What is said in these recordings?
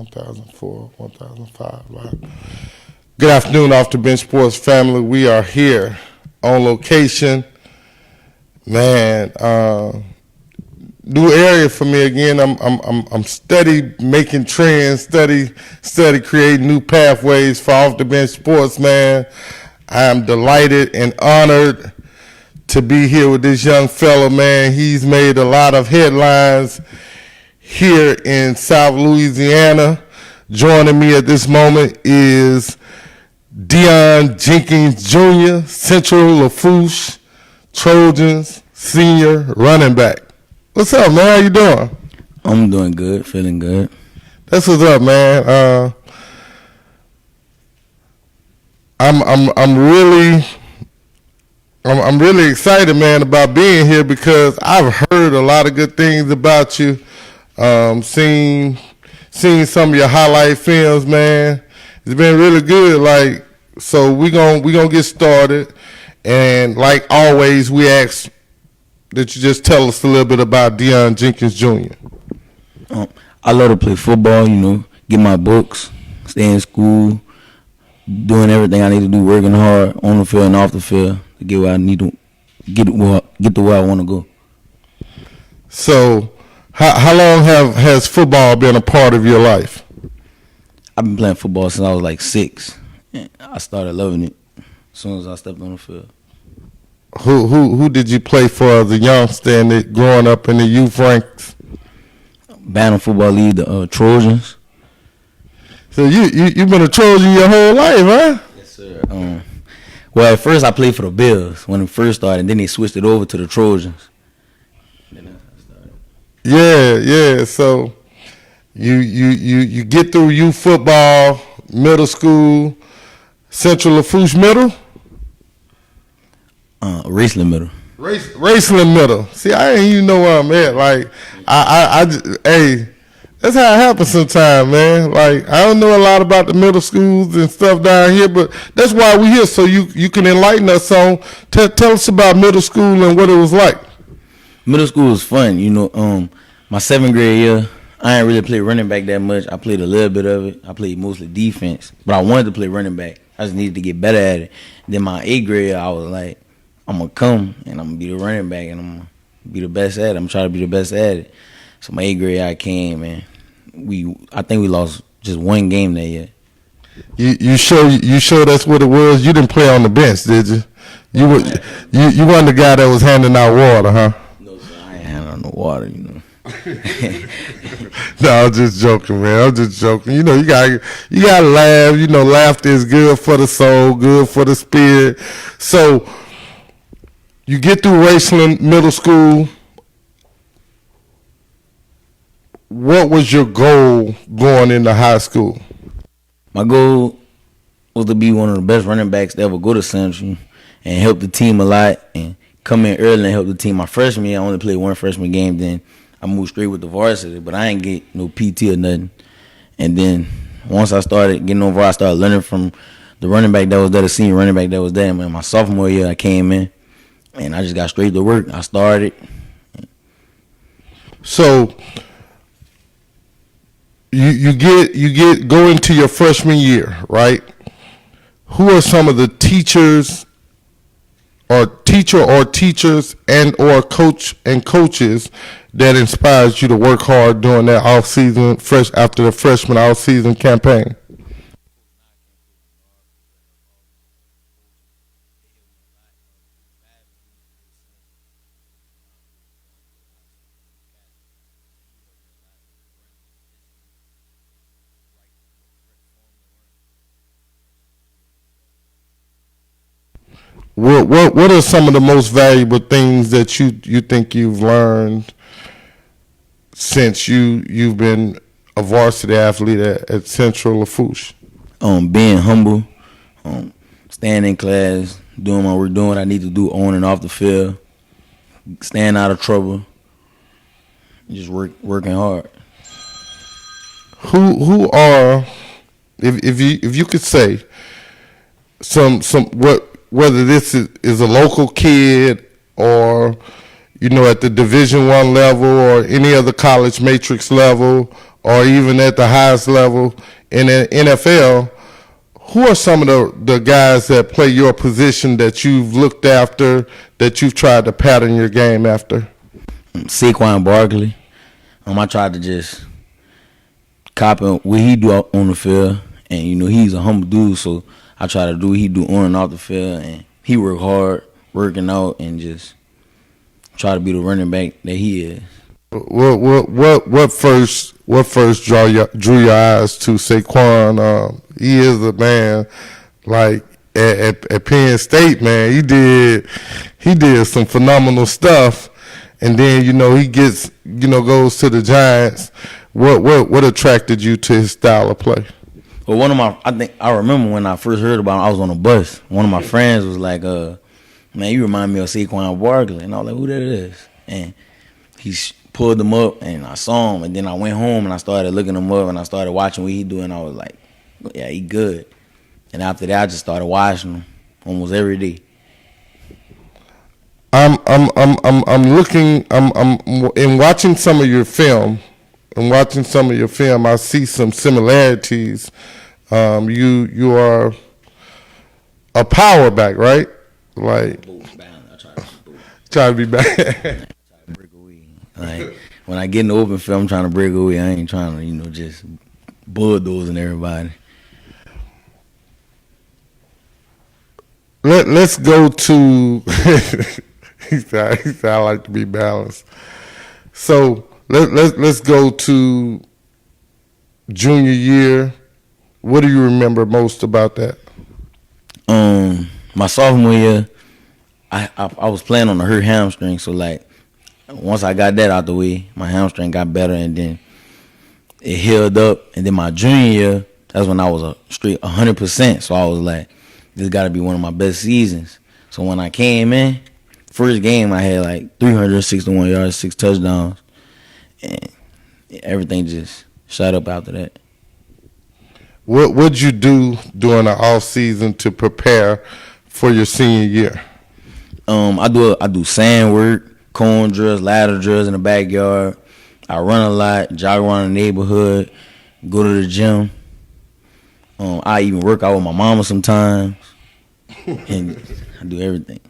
1004, 1005. Wow. Good afternoon, Off the Bench Sports family. We are here on location. Man, new area for me again. I'm steady making trends, steady creating new pathways for Off the Bench Sports, man. I am delighted and honored to be here with this young fellow, man. He's made a lot of headlines here in South Louisiana. Joining me at this moment is Deon Jenkins Jr., Central Lafourche Trojans senior running back. What's up, man? How you doing? I'm doing good, feeling good. That's what's up, man. I'm really excited, man, about being here because I've heard a lot of good things about you. Seen some of your highlight films, man. It's been really good. Like, so we gonna get started, and like always, we ask that you just tell us a little bit about Deon Jenkins Jr. I love to play football. Get my books, stay in school, doing everything I need to do, working hard on the field and off the field to get where I need to get to where I want to go. So, how long has football been a part of your life? I've been playing football since I was like 6. I started loving it as soon as I stepped on the field. Who did you play for as a youngster and growing up in the youth ranks? Bantam Football League, the Trojans. So you've been a Trojan your whole life, huh? Yes, sir. Well, at first I played for the Bills when it first started, and then they switched it over to the Trojans. Yeah. So you get through youth football, middle school, Central Lafourche Middle? Raceland Middle. Raceland Middle. See, I didn't even know where I'm at. Like, hey, that's how it happens sometimes, man. Like, I don't know a lot about the middle schools and stuff down here, but that's why we're here, so you can enlighten us on. Tell us about middle school and what it was like. Middle school was fun. My 7th grade year, I didn't really play running back that much. I played a little bit of it. I played mostly defense, but I wanted to play running back. I just needed to get better at it. Then my 8th grade, I was like, I'm going to come and I'm going to be the running back and I'm going to be the best at it. I'm trying to be the best at it. So my 8th grade, I came and I think we lost just one game that year. You sure that's what it was? You didn't play on the bench, did you? You weren't the guy that was handing out water, huh? No, sir, I ain't handing out no water, No, I'm just joking, man. I'm just joking. You gotta laugh. Laughter is good for the soul, good for the spirit. So you get through Raceland Middle School. What was your goal going into high school? My goal was to be one of the best running backs to ever go to Central and help the team a lot and come in early and help the team. My freshman year, I only played one freshman game. Then I moved straight with the varsity, but I ain't get no PT or nothing. And then once I started getting over, I started learning from the running back that was there, the senior running back that was there. Man, my sophomore year, I came in, and I just got straight to work. I started. So you go into your freshman year, right? Who are some of the teachers or teachers and or coaches that inspires you to work hard during that off season, after the freshman off season campaign? What are some of the most valuable things that you think you've learned since you've been a varsity athlete at Central Lafourche? Being humble, staying in class, doing my work, doing what I need to do on and off the field, staying out of trouble, just working hard. Who are, if you could say whether this is a local kid or at the Division I level or any other college matrix level or even at the highest level in the NFL, who are some of the guys that play your position that you've looked after, that you've tried to pattern your game after? Saquon Barkley. I tried to just copy what he do on the field, and he's a humble dude, so I try to do what he do on and off the field, and he work hard, working out, and just try to be the running back that he is. What first drew your eyes to Saquon? He is a man like at Penn State, man. He did some phenomenal stuff, and then he gets goes to the Giants. What attracted you to his style of play? Well, I remember when I first heard about him, I was on a bus. One of my friends was like, "Man, you remind me of Saquon Barkley," and I was like, "Who that is?" And he pulled him up, and I saw him, and then I went home and I started looking him up, and I started watching what he doing. And I was like, "Yeah, he good." And after that, I just started watching him almost every day. I'm looking. I'm in watching some of your film. I see some similarities. You are a power back, right? Like try to be back. Like when I get in the open field, I'm trying to break away. I ain't trying to, just bulldozing everybody. Let's go to. he said I like to be balanced. So let's go to junior year. What do you remember most about that? My sophomore year, I was playing on a hurt hamstring, so like once I got that out the way, my hamstring got better, and then it healed up. And then my junior year, that's when I was a straight 100%. So I was like, this got to be one of my best seasons. So when I came in, first game I had like 361 yards, 6 touchdowns, and everything just shot up after that. What would you do during the off season to prepare for your senior year? I do sand work, cone drills, ladder drills in the backyard. I run a lot, jog around the neighborhood, go to the gym. I even work out with my mama sometimes, and I do everything.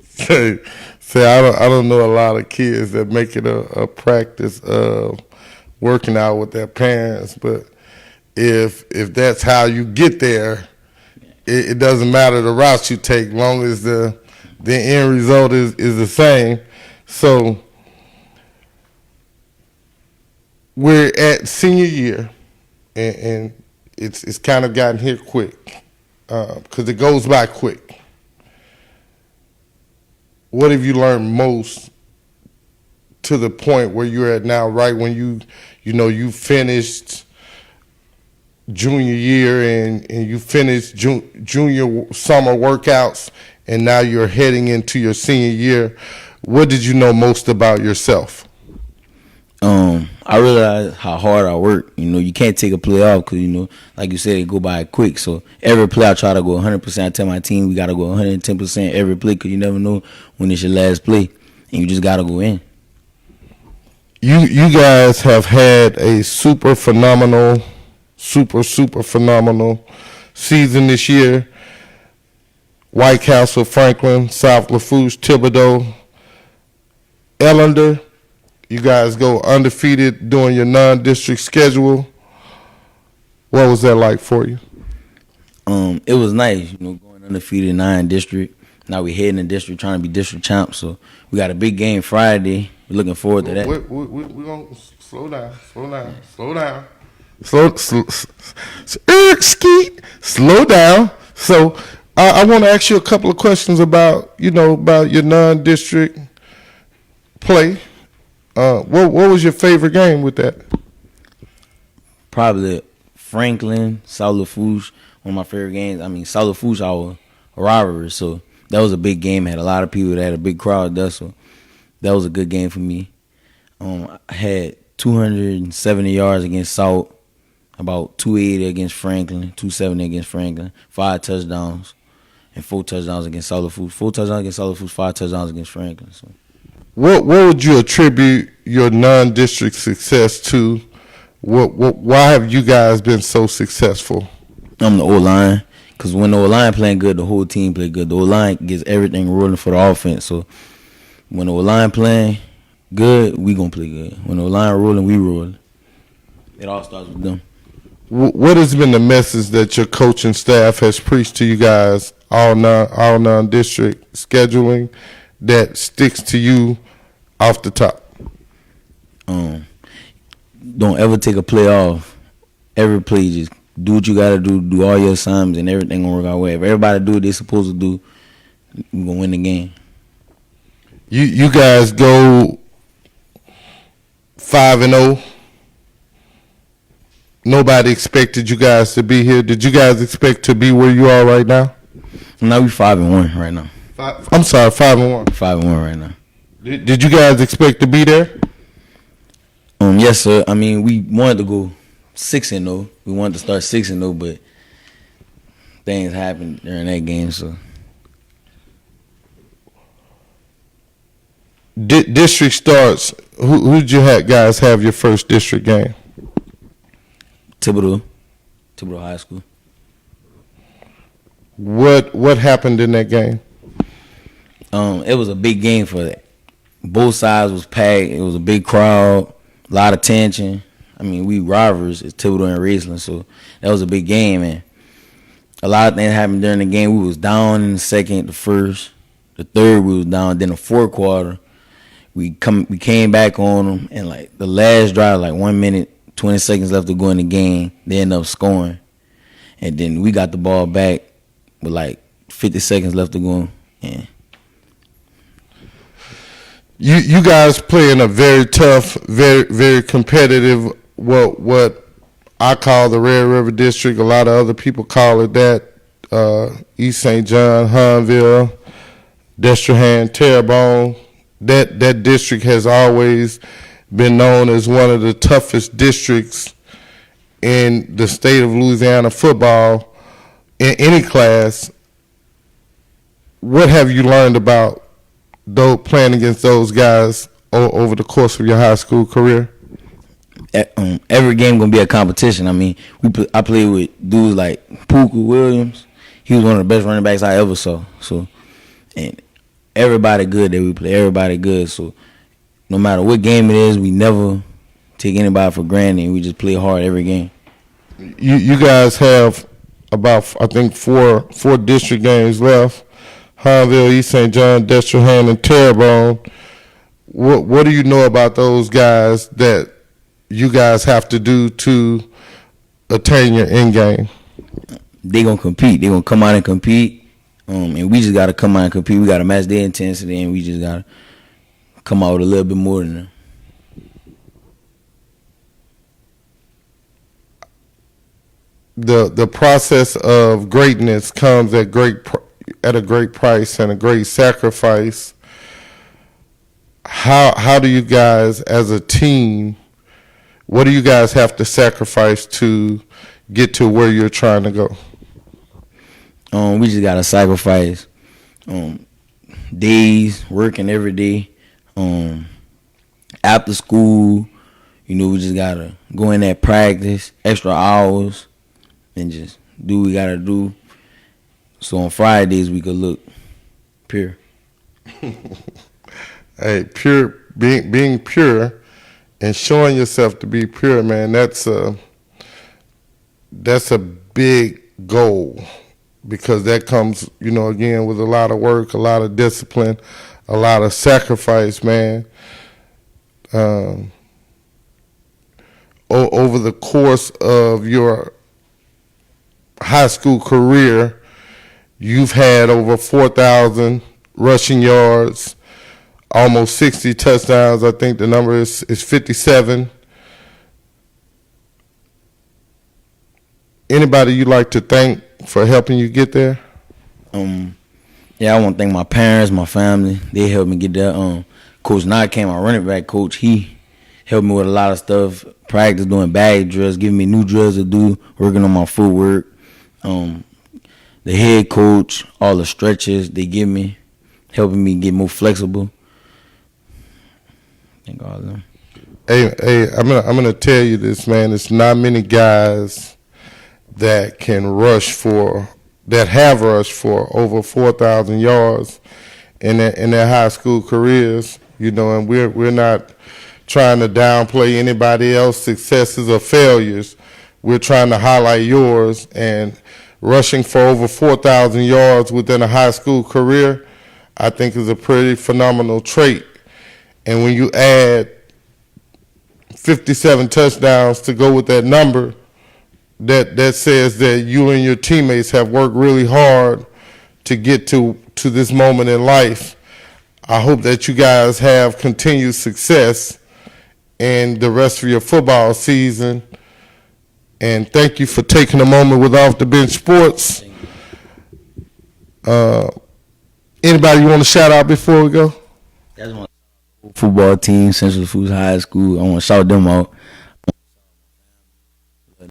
Say, I don't know a lot of kids that make it a practice of working out with their parents, but if that's how you get there, it doesn't matter the route you take, long as the end result is the same. So we're at senior year, and it's kind of gotten here quick because it goes by quick. What have you learned most to the point where you're at now, right when you finished junior year and you finished junior summer workouts, and now you're heading into your senior year? What did you know most about yourself? I realized how hard I work. You can't take a play off because, like you said, it go by quick. So every play I try to go 100%. I tell my team we got to go 110% every play because you never know when it's your last play, and you just got to go in. You guys have had a super phenomenal season this year. White Castle, Franklin, South Lafourche, Thibodaux, Ellender. You guys go undefeated during your non-district schedule. What was that like for you? It was nice, going undefeated in 9 district. Now we heading in district, trying to be district champs. So we got a big game Friday. We're looking forward to that. We're going to slow down. Slow down. So I want to ask you a couple of questions about your non-district play. What was your favorite game with that? Probably Franklin, South Lafourche, one of my favorite games. I mean, South Lafourche, our rivalry, so that was a big game. Had a lot of people that had a big crowd there, so that was a good game for me. I had 270 yards against South, about 280 against Franklin, 270 against Franklin, 5 touchdowns, and 4 touchdowns against South Lafourche. 4 touchdowns against South Lafourche, 5 touchdowns against Franklin. So. What would you attribute your non-district success to Why have you guys been so successful? I'm the O-line. Because when the O-line playing good, the whole team play good. The O-line gets everything rolling for the offense. So when the O-line playing good, we going to play good. When the O-line rolling, we rolling. It all starts with them. What has been the message that your coaching staff has preached to you guys, all non-district scheduling, that sticks to you off the top? Don't ever take a play off. Every play, just do what you got to do all your assignments, and everything going to work out well. If everybody do what they supposed to do, we're going to win the game. You guys go 5-0. Nobody expected you guys to be here. Did you guys expect to be where you are right now? Now we 5-1 right now. 5-1. 5-1 right now. Did you guys expect to be there? Yes, sir. I mean, we wanted to go 6-0. We wanted to start 6-0, but things happened during that game. So district starts. Who'd you guys have your first district game? Thibodeau High School. What happened in that game? It was a big game for that. Both sides was packed. It was a big crowd, a lot of tension. I mean, we rivals. It's Thibodeau and Raceland, so that was a big game, and a lot of things happened during the game. We was down in the second, the first, the third we was down. Then the fourth quarter, we came back on them, and like the last drive, like 1 minute, 20 seconds left to go in the game, they ended up scoring, and then we got the ball back with like 50 seconds left to go, and You guys play in a very tough, very, very competitive, what I call the Red River District. A lot of other people call it that. East St. John, Hunville, Destrehan, Terrebonne. That district has always been known as one of the toughest districts in the state of Louisiana football in any class. What have you learned about playing against those guys over the course of your high school career? Every game gonna be a competition. I mean, I played with dudes like Pooka Williams. He was one of the best running backs I ever saw. So, and everybody good that we play. Everybody good. So, no matter what game it is, we never take anybody for granted. We just play hard every game. You guys have about, I think, four district games left. Hunville, East St. John, Destrehan, and Terrebonne. What do you know about those guys that you guys have to do to attain your end game? They gonna compete. They gonna come out and compete, and we just gotta come out and compete. We gotta match their intensity, and we just gotta come out with a little bit more than them. The process of greatness comes at a great price and a great sacrifice. How do you guys, as a team, what do you guys have to sacrifice to get to where you're trying to go? We just gotta sacrifice days, working every day. After school, we just gotta go in at practice, extra hours, and just do what we gotta do. So on Fridays we could look pure. Hey, pure, being pure and showing yourself to be pure, man, that's a big goal, because that comes, again, with a lot of work, a lot of discipline, a lot of sacrifice, man. Over the course of your high school career, you've had over 4,000 rushing yards, almost 60 touchdowns. I think the number is 57. Anybody you'd like to thank for helping you get there? Yeah, I want to thank my parents, my family. They helped me get there. Coach Knight came, our running back coach. He helped me with a lot of stuff, practice, doing bag drills, giving me new drills to do, working on my footwork. The head coach, all the stretches they give me, helping me get more flexible. I think all of them. Hey, I'm gonna tell you this, man. It's not many guys that have rushed for over 4,000 yards in their high school careers. You know, and we're not trying to downplay anybody else's successes or failures. We're trying to highlight yours, and rushing for over 4,000 yards within a high school career, I think is a pretty phenomenal trait. And when you add 57 touchdowns to go with that number, that says that you and your teammates have worked really hard to get to this moment in life. I hope that you guys have continued success in the rest of your football season. And thank you for taking a moment with Off the Bench Sports. Anybody you want to shout out before we go? That's my football team, Central Foods High School. I want to shout them out.